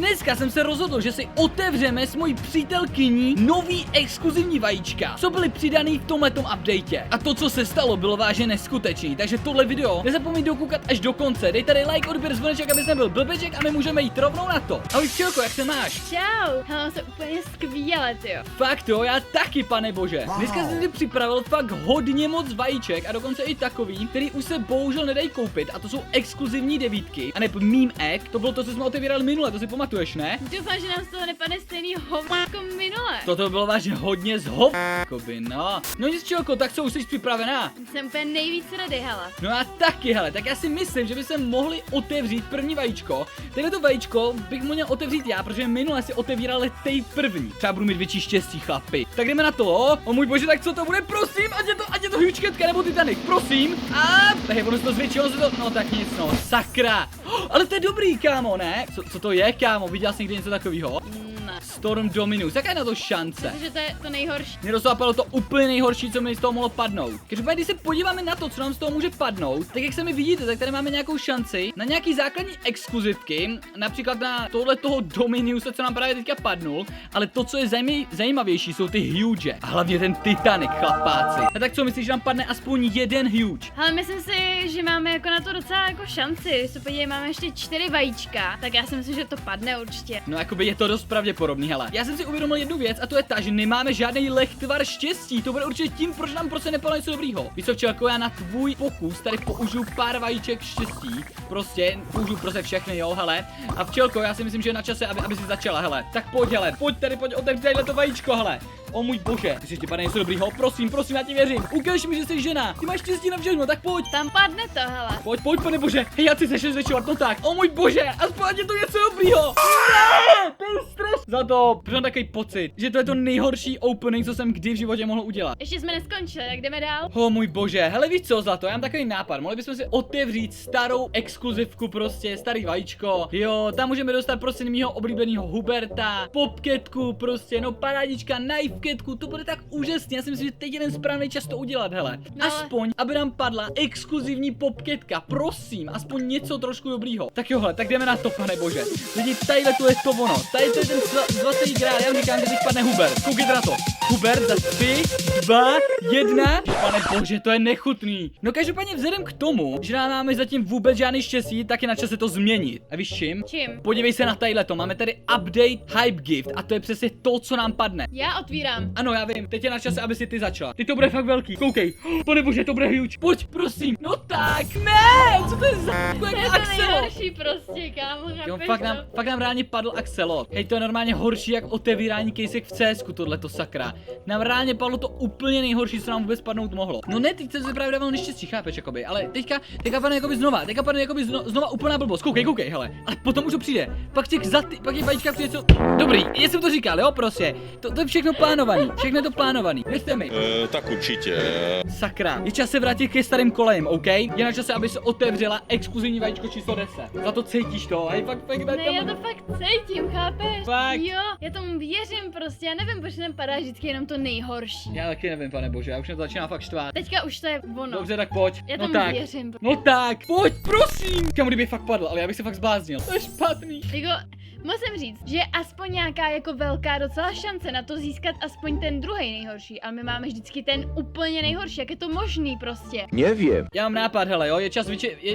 dneska jsem se rozhodl, že si otevřeme s mojí přítelkyní nový exkluzivní vajíčka, co byly přidaný v tomhletom updatě. A to, co se stalo, bylo vážně neskutečný, takže tohle video nezapomeň dokoukat až do konce. Dej tady like, odběr, zvoneček, abys nebyl blbeček a my můžeme jít rovnou na to. Ahoj včelko, jak se máš? Čau, hele, se úplně skvěle, tyjo. Fakt jo, já taky, pane bože. Dneska jsem si připravil fakt hodně moc vajíček a dokonce i takový, který už se bohužel nedají koupit a to jsou exkluzivní devítky. A ne meme egg, to bylo to, co jsme otevírali minule, to si pamatuješ, ne? Doufám, že nám z toho nepadne stejný hovno jako minule. Toto bylo vážně hodně zhob***koby, no. No nic čelko, tak co, už jsi připravená? Jsem úplně nejvíc ready, hele. No a taky, hele, tak já si myslím, že by se mohli otevřít první vajíčko. Tohleto vajíčko bych měl otevřít já, protože minule si otevírali tej první. Třeba budu mít větší štěstí, chlapi. Tak jdeme na to, o můj bože, tak co to bude, prosím, ať je to Hučketka nebo Titanic, prosím. A hej, ono se to zvětšilo, no tak nic, no, sakra. Ale to je dobrý, kámo, ne? Co to je, kámo, viděl jsi někdy něco takového? Ne. Storm Dominus, jaká je na to šance? Protože to je to nejhorší. Mně dosápalo to úplně nejhorší, co mi z toho mohlo padnout. Každopádně, když se podíváme na to, co nám z toho může padnout, tak jak se mi vidíte, tak tady máme nějakou šanci na nějaký základní exkluzivky, například na tohle toho Dominuse, co nám právě teďka padnul, ale to, co je zajímavější, jsou ty huge. A hlavně ten Titanic, chlapáci. A tak co myslíš, že nám padne aspoň jeden huge? Ale myslím si, že máme jako na to docela jako šanci. Když se podívej, máme ještě 4 vajíčka, tak já si myslím, že to padne určitě. No jakoby je to dost pravděpodobný, hele. Já jsem si uvědomil jednu věc a to je ta, že nemáme žádný lechtvar štěstí. To bude určitě tím, proč nám prostě nepadlo něco dobrýho. Víš co, včelko, já na tvůj pokus tady použiju pár vajíček štěstí. Prostě použiju prostě všechny, jo, hele. A včelko, já si myslím, že je na čase, aby si začala, hele. Tak pojď, hele, pojď, otevři tadyhle to vajíčko, hele. O můj bože, myslíš, že ti padne něco dobrýho? Prosím, já ti věřím. Ukaž mi, že jsi žena. Ty máš štěstí na všechno, tak pojď. Tam padne to, hele. Pojď, pane bože. Hej, já chci se ještě zvětšovat, no tak. O můj bože, aspoň ať je to něco dobrýho. Ne, to je stres. Za to, protože mám takový pocit, že to je to nejhorší opening, co jsem kdy v životě mohl udělat. Ještě jsme neskončili, jak jdeme dál? O můj bože, hele víš co, za to, já mám takový nápad. Mohli bychom si otevřít starou exkluzivku, prostě starý vajíčko. Jo, tam můžeme dostat prostě mýho oblíbeného Huberta, Popketku, prostě, no parádička, Knifeketku, to bude tak úžasný. Já si myslím, že teď jeden správný čas to udělat, hele. No. Aspoň, aby nám padla exkluzivní Popketka, prosím, aspoň něco trošku dobrýho. Tak jo, hele, tak jdeme na to, pane bože. Lidi, tadyhle tu je to ono. Tady to je ten zlatý grál, já vám říkám, že teď padne Hubert. Koukejte na to. Hubert za 3, 2, 1. Pane bože, to je nechutný. No každopádně vzhledem k tomu, že máme zatím vůbec žádný štěstí, tak je na čase to změnit. A víš čím? Čím? Podívej se na tadyhleto, máme tady update hype gift a to je přesně to, co nám padne. Já otvírám. Ano, já vím, teď je na čase, aby si ty začala. Ty to bude fakt velký, koukej. Pane bože, to bude huge. Pojď, prosím. No tak, ne, co to je za To je to nejhorší prostě, kámo, Jo, chápeš fakt nám reálně padl Axelot. Hej, to je normálně horší jak otevírání kejsek v CSku, tohleto sakra. Nám reálně padlo to úplně nejhorší, co nám vůbec padnout mohlo. No ne, teď jsem se právě dával neštěstí, chápeš, jakoby, ale teďka padne jakoby znova, znova úplná blbost. Koukej, hele. Ale potom už to přijde. Pak těch vajíčkách přijde co. Dobrý, jsem to říkal, jo, prostě. To je všechno plánovaný, všechno je to plánovaný. Věřte mi. Tak určitě. Sakra, je čas se vrátit ke starým kolejem, OK? Je na čase, aby se otevřela exkluzivní vajíčko číslo 10. Za to cítíš to, hej, fakt Ne, já to fakt cítím, chápeš? Fakt. Jo, já tomu věřím prostě, já nevím, proč tam padá vždycky jenom to nejhorší. Já taky nevím, pane bože, já už mě to začíná fakt štvát. Teďka už to je ono. Dobře, tak pojď. Já No tomu tak. věřím. No tak, pojď, prosím. Kam kdyby fakt padl, ale já bych se fakt zbláznil. To je špatný. Jako, musím říct, že je aspoň nějaká jako velká docela šance na to získat aspoň ten druhý nejhorší, ale my máme vždycky ten úplně nejhorší, jak je to možný prostě. Nevím. Já mám nápad, hele, jo, je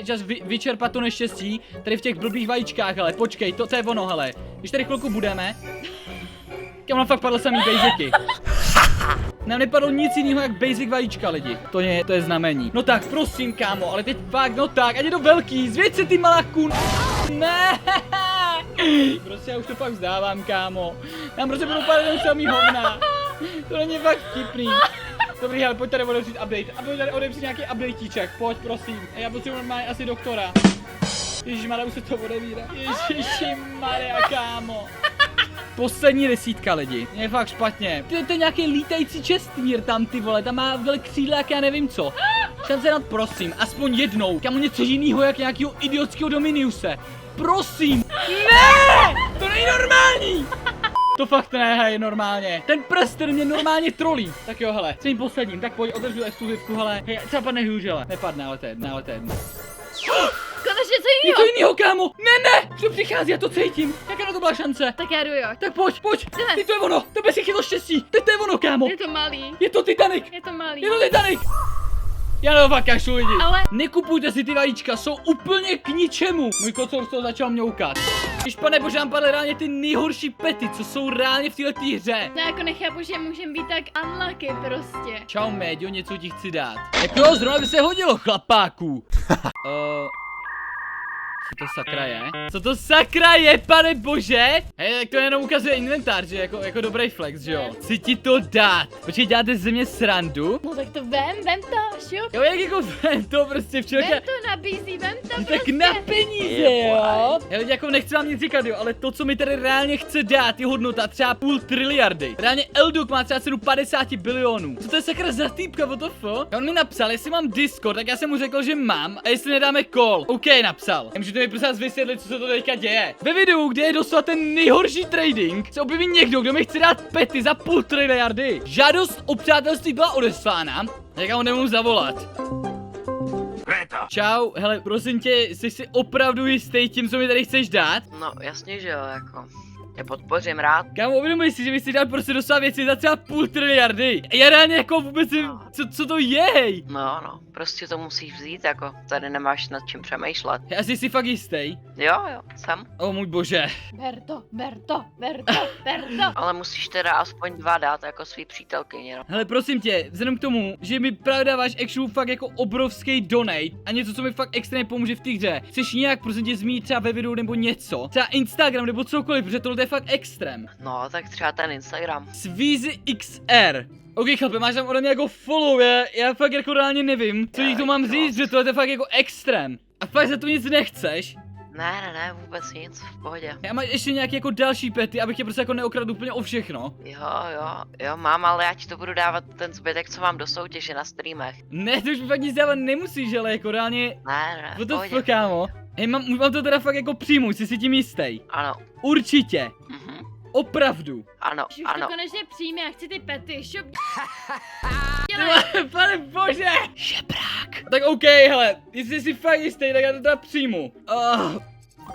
čas vyčerpat to neštěstí tady v těch blbých vajíčkách, hele, počkej, to je ono, hele. Když tady chvilku budeme, kam nám fakt padl samý basicy. Nám nepadlo nic jiného jak basic vajíčka, lidi. To je znamení. No tak, prosím, kámo, ale teď fakt, no tak, ať je to velký, zvěď se ty maláku. Ne. Prostě já už to fakt vzdávám, kámo. Nám prostě budou padat jen samý hovna. To není fakt vtipný. Dobrý, hele, pojď tady odevřít update. A pojď tady odevřít nějaký updateíček, pojď, prosím. A já potřebuji normálně asi doktora. Ježišmarja, už se to odevírá. Ježišmarja, kámo. Poslední desítka, lidi. Je fakt špatně. To je nějaký lítající čestmír tam, ty vole. Tam má velké křídla, jak já nevím co. Šance nad, prosím, aspoň jednou. Kámo, něco jinýho, jak nějakýho idiotského Dominiuse. Prosím. Ne! To není normální! To fakt ne, hej, normálně. Ten prsten mě normálně trolí. Tak jo, hele, tím posledním, tak pojď, otevřu exkluzivku, hele. Hej, třeba padne huge, hele. Nepadne, ale to je jedno. Konečně něco Něco jiného. jinýho, kámo. Ne, to přichází, já to cítím. Jaká na to byla šance? Tak já jdu jo. Tak pojď, Jdeme. ty to je ono, tebe si chytlo štěstí, to je ono, kámo. Je to malý. Je to Titanic, Je to malý. je to Titanic. Já na to fakt kašlu lidi. Ale- Nekupujte si ty vajíčka, jsou úplně k ničemu. Můj kocour z toho začal mňoukat. Když pane bože, nám padly reálně ty nejhorší pety, co jsou reálně v této hře. No jako nechápu, že můžem být tak unlucky prostě. Čau Méďo, něco ti chci dát. Jako jo, zrovna by se hodilo, chlapáku. Co to sakra je? Co to sakra je, pane bože? Hej, tak to jenom ukazuje inventář, že jako dobrý flex, že jo? Chci ti to dát. Počkej, děláte ze mě srandu? No tak to vem to, šup. Jo, jak jako to prostě včera. Vem to, nabízí, vem to Tak prostě. na peníze, jo? Já lidi, jako nechci vám nic říkat, jo, ale to, co mi tady reálně chce dát, je hodnota třeba 0,5 triliardy. Reálně Elduk má třeba cenu 50 bilionů. Co to je sakra za týpka, what the fuck? A on mi napsal, jestli mám Discord, tak já jsem mu řekl, že mám, a jestli nedáme call. OK, napsal. Já můžete mi prostě vysvětlit, co se to teďka děje. Ve videu, kde je doslova ten nejhorší trading, se objeví někdo, kdo mi chce dát pety za 0,5 triliardy. Žádost o přátelství byla odeslána, tak já ho nemůžu zavolat. Čau, hele, prosím tě, jsi si opravdu jistý tím, co mi tady chceš dát? No jasně, že jo, jako. Tě podpořím rád. Kámo, uvědomuji si, že mi chci dát prostě doslova věci za třeba 0,5 triliardy. Já reálně jako vůbec si, co to je? No, prostě to musíš vzít, jako. Tady nemáš nad čím přemýšlet. Já jsi fakt jistý? Jo, jsem. O můj bože. Ber to. Ale musíš teda aspoň 2 dát jako svý přítelkyni, no. Hele, prosím tě, vzhledem k tomu, že mi právě dáváš actual fakt jako obrovský donate a něco, co mi fakt extrémně pomůže v té hře. Chceš nějak, prosím tě, zmínit třeba ve videu nebo něco? Třeba Instagram nebo cokoliv, protože tohle je fakt extrém. No, tak třeba ten Instagram. Svízy XR. OK, chlape, máš tam ode mě jako follow, já fakt jako reálně nevím, co jí to mám říct, že tohle je fakt jako extrém. A fakt za to nic nechceš? Ne, vůbec nic, v pohodě. Já máš ještě nějaké jako další pety, abych tě prostě jako neokradl úplně o všechno. Jo, mám, ale já ti to budu dávat ten zbytek, co mám do soutěže na streamech. Ne, to už mi fakt nic dávat nemusíš, ale jako reálně... Ne, v What the pohodě. fuck, kámo? Hej, mám to teda fakt jako přijmout, jsi si tím jistý. Ano, Určitě. Opravdu. ano. Už to konečně přijme, já chci ty pety, šup. Ty vole, pane bože! Žebrák. Tak OK, hele, jestli jsi fakt jistý, tak já to teda přijmu.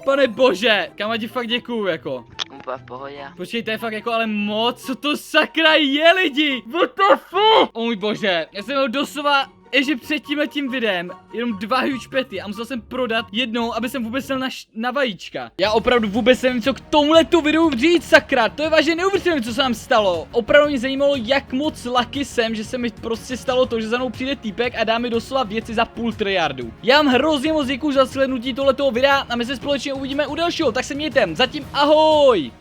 Pane bože, kam ti fakt děkuju, jako. Úplně v pohodě. Počkej, to je fakt jako ale moc, co to sakra je, lidi? What the fuck? O můj bože, já jsem měl doslova ještě před tímhletím videem jenom 2 huge pety a musel jsem prodat jednou, aby jsem vůbec šel na vajíčka. Já opravdu vůbec nevím, co k tomuhletu videu říct, sakra, to je vážně neuvěřitelné, co se nám stalo. Opravdu mě zajímalo, jak moc lucky jsem, že se mi prostě stalo to, že za mnou přijde týpek a dá mi doslova věci za 0,5 triliardu. Já vám hrozně moc děkuju za slednutí tohletoho videa a my se společně uvidíme u dalšího, tak se mějte, zatím ahoj!